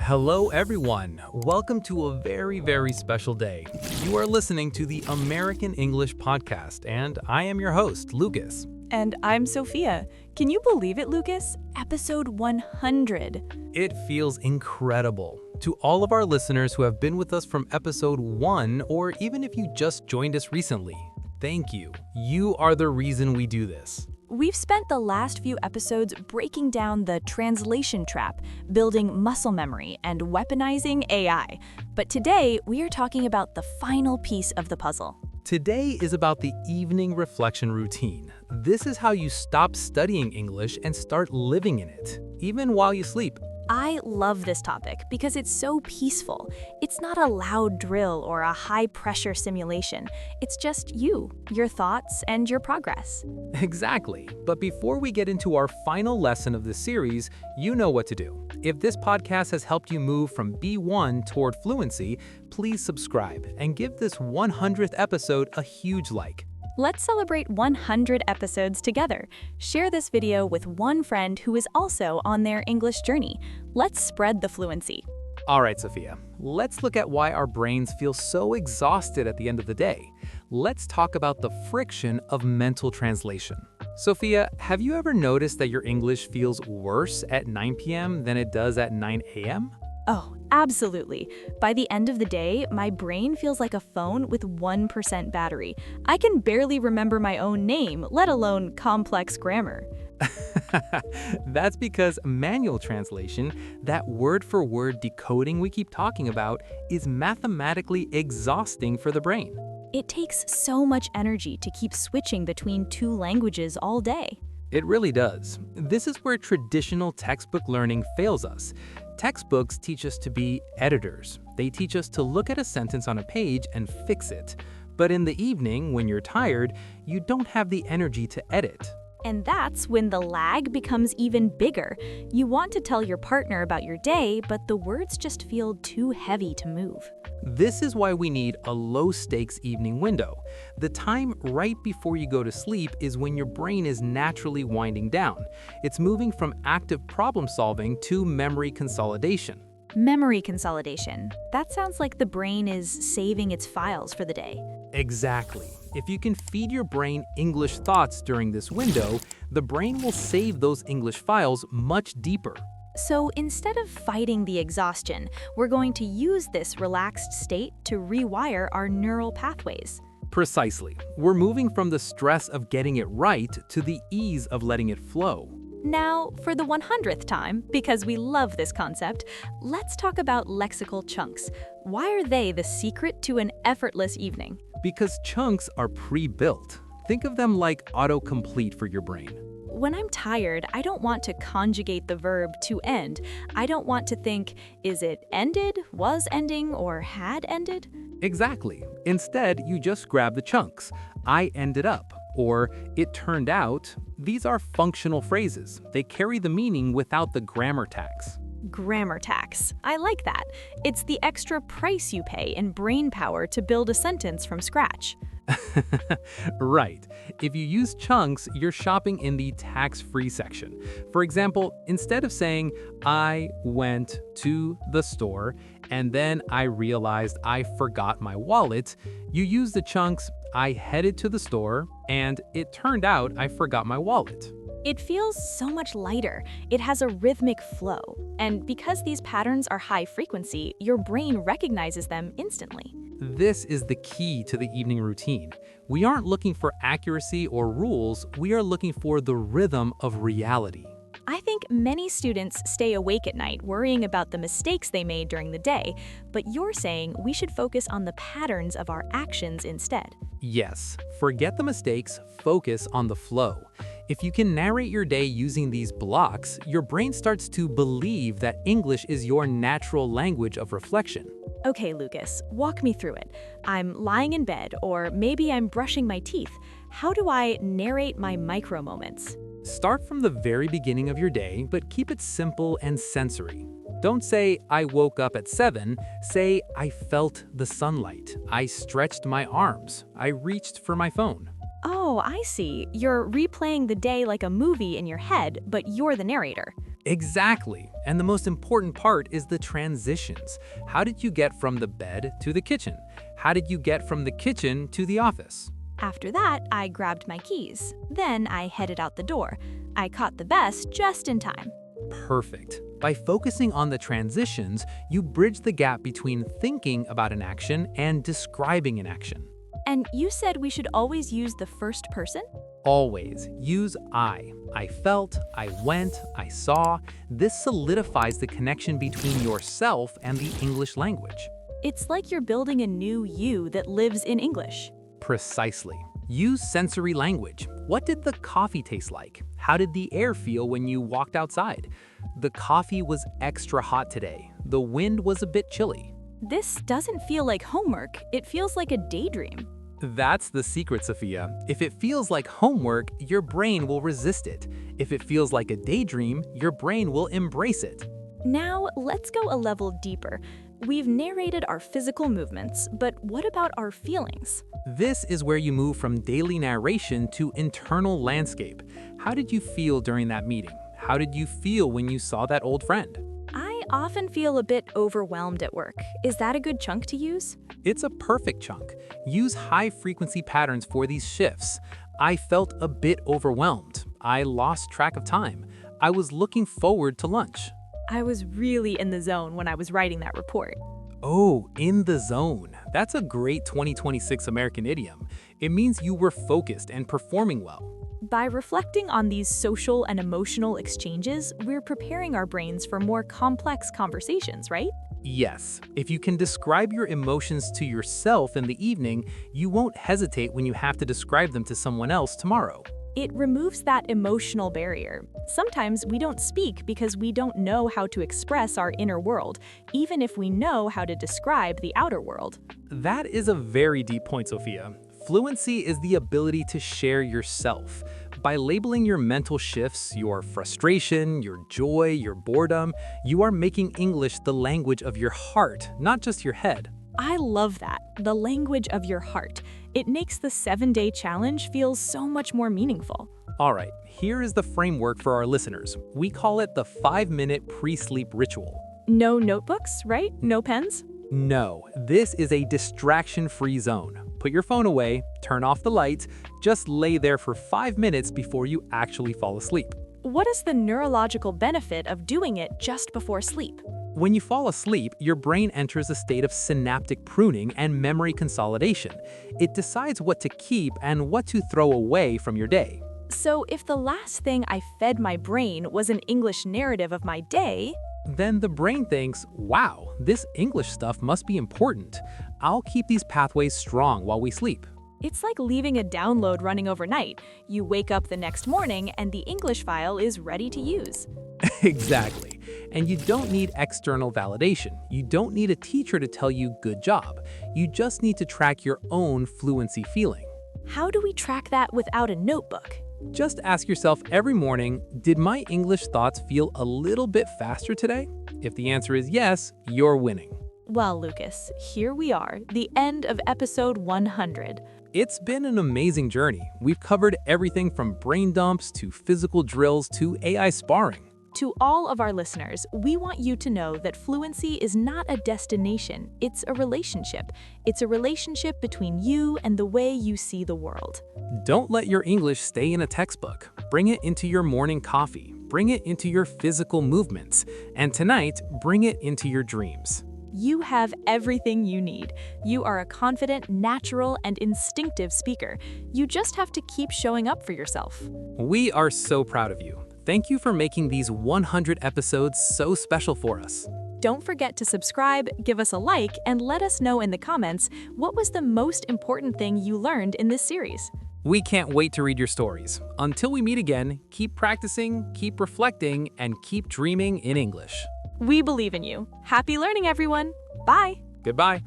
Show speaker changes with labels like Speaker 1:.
Speaker 1: Hello, everyone. Welcome to a very special day. You are listening to the American English Podcast, and I am your host, Lucas.
Speaker 2: And I'm Sophia. Can you believe it, Lucas? Episode 100.
Speaker 1: It feels incredible. To all of our listeners who have been with us from episode 1, or even if you just joined us recently, thank you. You are the reason we do this.
Speaker 2: We've spent the last few episodes breaking down the translation trap, building muscle memory, and weaponizing AI. But today, we are talking about the final piece of the puzzle.
Speaker 1: Today is about the evening reflection routine. This is how you stop studying English and start living in it, even while you sleep.
Speaker 2: I love this topic because it's so peaceful. It's not a loud drill or a high-pressure simulation. It's just you, your thoughts, and your progress.
Speaker 1: Exactly. But before we get into our final lesson of this series, you know what to do. If this podcast has helped you move from B1 toward fluency, please subscribe and give this 100th episode a huge like.
Speaker 2: Let's celebrate 100 episodes together. Share this video with one friend who is also on their English journey. Let's spread the fluency.
Speaker 1: All right, Sophia, let's look at why our brains feel so exhausted at the end of the day. Let's talk about the friction of mental translation. Sophia, have you ever noticed that your English feels worse at 9 p.m. than it does at 9 a.m.?
Speaker 2: Oh, absolutely. By the end of the day, my brain feels like a phone with 1% battery. I can barely remember my own name, let alone complex grammar.
Speaker 1: That's because manual translation, that word-for-word decoding we keep talking about, is mathematically exhausting for the brain.
Speaker 2: It takes so much energy to keep switching between two languages all day.
Speaker 1: It really does. This is where traditional textbook learning fails us. Textbooks teach us to be editors. They teach us to look at a sentence on a page and fix it. But in the evening, when you're tired, you don't have the energy to edit.
Speaker 2: And that's when the lag becomes even bigger. You want to tell your partner about your day, but the words just feel too heavy to move.
Speaker 1: This is why we need a low-stakes evening window. The time right before you go to sleep is when your brain is naturally winding down. It's moving from active problem-solving to memory consolidation.
Speaker 2: Memory consolidation. That sounds like the brain is saving its files for the day.
Speaker 1: Exactly. If you can feed your brain English thoughts during this window, the brain will save those English files much deeper.
Speaker 2: So instead of fighting the exhaustion, we're going to use this relaxed state to rewire our neural pathways.
Speaker 1: Precisely. We're moving from the stress of getting it right to the ease of letting it flow.
Speaker 2: Now, for the 100th time, because we love this concept, let's talk about lexical chunks. Why are they the secret to an effortless evening?
Speaker 1: Because chunks are pre-built. Think of them like autocomplete for your brain.
Speaker 2: When I'm tired, I don't want to conjugate the verb to end. I don't want to think, is it ended, was ending, or had ended?
Speaker 1: Exactly. Instead, you just grab the chunks. I ended up, or it turned out. These are functional phrases. They carry the meaning without the grammar tax.
Speaker 2: Grammar tax. I like that. It's the extra price you pay in brain power to build a sentence from scratch.
Speaker 1: Right. If you use chunks, you're shopping in the tax-free section. For example, instead of saying, I went to the store and then I realized I forgot my wallet, you use the chunks, I headed to the store and it turned out I forgot my wallet.
Speaker 2: It feels so much lighter. It has a rhythmic flow. And because these patterns are high frequency, your brain recognizes them instantly.
Speaker 1: This is the key to the evening routine. We aren't looking for accuracy or rules, we are looking for the rhythm of reality.
Speaker 2: I think many students stay awake at night worrying about the mistakes they made during the day, but you're saying we should focus on the patterns of our actions instead.
Speaker 1: Yes, forget the mistakes, focus on the flow. If you can narrate your day using these blocks, your brain starts to believe that English is your natural language of reflection.
Speaker 2: Okay, Lucas, walk me through it. I'm lying in bed, or maybe I'm brushing my teeth. How do I narrate my micro-moments?
Speaker 1: Start from the very beginning of your day, but keep it simple and sensory. Don't say, I woke up at 7. Say, I felt the sunlight. I stretched my arms. I reached for my phone.
Speaker 2: Oh, I see. You're replaying the day like a movie in your head, but you're the narrator.
Speaker 1: Exactly. And the most important part is the transitions. How did you get from the bed to the kitchen? How did you get from the kitchen to the office?
Speaker 2: After that, I grabbed my keys. Then I headed out the door. I caught the bus just in time.
Speaker 1: Perfect. By focusing on the transitions, you bridge the gap between thinking about an action and describing an action.
Speaker 2: And you said we should always use the first person?
Speaker 1: Always use I. I felt, I went, I saw. This solidifies the connection between yourself and the English language.
Speaker 2: It's like you're building a new you that lives in English.
Speaker 1: Precisely. Use sensory language. What did the coffee taste like? How did the air feel when you walked outside? The coffee was extra hot today. The wind was a bit chilly.
Speaker 2: This doesn't feel like homework. It feels like a daydream.
Speaker 1: That's the secret, Sophia. If it feels like homework, your brain will resist it. If it feels like a daydream, your brain will embrace it.
Speaker 2: Now, let's go a level deeper. We've narrated our physical movements, but what about our feelings?
Speaker 1: This is where you move from daily narration to internal landscape. How did you feel during that meeting? How did you feel when you saw that old friend?
Speaker 2: I often feel a bit overwhelmed at work. Is that a good chunk to use?
Speaker 1: It's a perfect chunk. Use high-frequency patterns for these shifts. I felt a bit overwhelmed. I lost track of time. I was looking forward to lunch.
Speaker 2: I was really in the zone when I was writing that report.
Speaker 1: Oh, in the zone. That's a great 2026 American idiom. It means you were focused and performing well.
Speaker 2: By reflecting on these social and emotional exchanges, we're preparing our brains for more complex conversations, right?
Speaker 1: Yes, if you can describe your emotions to yourself in the evening, you won't hesitate when you have to describe them to someone else tomorrow.
Speaker 2: It removes that emotional barrier. Sometimes we don't speak because we don't know how to express our inner world, even if we know how to describe the outer world.
Speaker 1: That is a very deep point, Sophia. Fluency is the ability to share yourself. By labeling your mental shifts, your frustration, your joy, your boredom, you are making English the language of your heart, not just your head.
Speaker 2: I love that, the language of your heart. It makes the 7-day challenge feel so much more meaningful.
Speaker 1: All right, here is the framework for our listeners. We call it the 5-minute pre-sleep ritual.
Speaker 2: No notebooks, right? No pens?
Speaker 1: No, this is a distraction-free zone. Put your phone away, turn off the lights, just lay there for 5 minutes before you actually fall asleep.
Speaker 2: What is the neurological benefit of doing it just before sleep?
Speaker 1: When you fall asleep, your brain enters a state of synaptic pruning and memory consolidation. It decides what to keep and what to throw away from your day.
Speaker 2: So if the last thing I fed my brain was an English narrative of my day,
Speaker 1: then the brain thinks, wow, this English stuff must be important. I'll keep these pathways strong while we sleep.
Speaker 2: it's like leaving a download running overnight. You wake up the next morning and the English file is ready to use.
Speaker 1: Exactly. And you don't need external validation. You don't need a teacher to tell you good job. You just need to track your own fluency feeling.
Speaker 2: How do we track that without a notebook?
Speaker 1: Just ask yourself every morning, did my English thoughts feel a little bit faster today? If the answer is yes, you're winning.
Speaker 2: Well, Lucas, here we are, the end of episode 100.
Speaker 1: It's been an amazing journey. We've covered everything from brain dumps to physical drills to AI sparring.
Speaker 2: To all of our listeners, we want you to know that fluency is not a destination, it's a relationship. It's a relationship between you and the way you see the world.
Speaker 1: Don't let your English stay in a textbook. Bring it into your morning coffee. Bring it into your physical movements. And tonight, bring it into your dreams.
Speaker 2: You have everything you need. You are a confident, natural, and instinctive speaker. You just have to keep showing up for yourself.
Speaker 1: We are so proud of you. Thank you for making these 100 episodes so special for us.
Speaker 2: Don't forget to subscribe, give us a like, and let us know in the comments what was the most important thing you learned in this series.
Speaker 1: We can't wait to read your stories. Until we meet again, keep practicing, keep reflecting, and keep dreaming in English.
Speaker 2: We believe in you. Happy learning, everyone. Bye.
Speaker 1: Goodbye.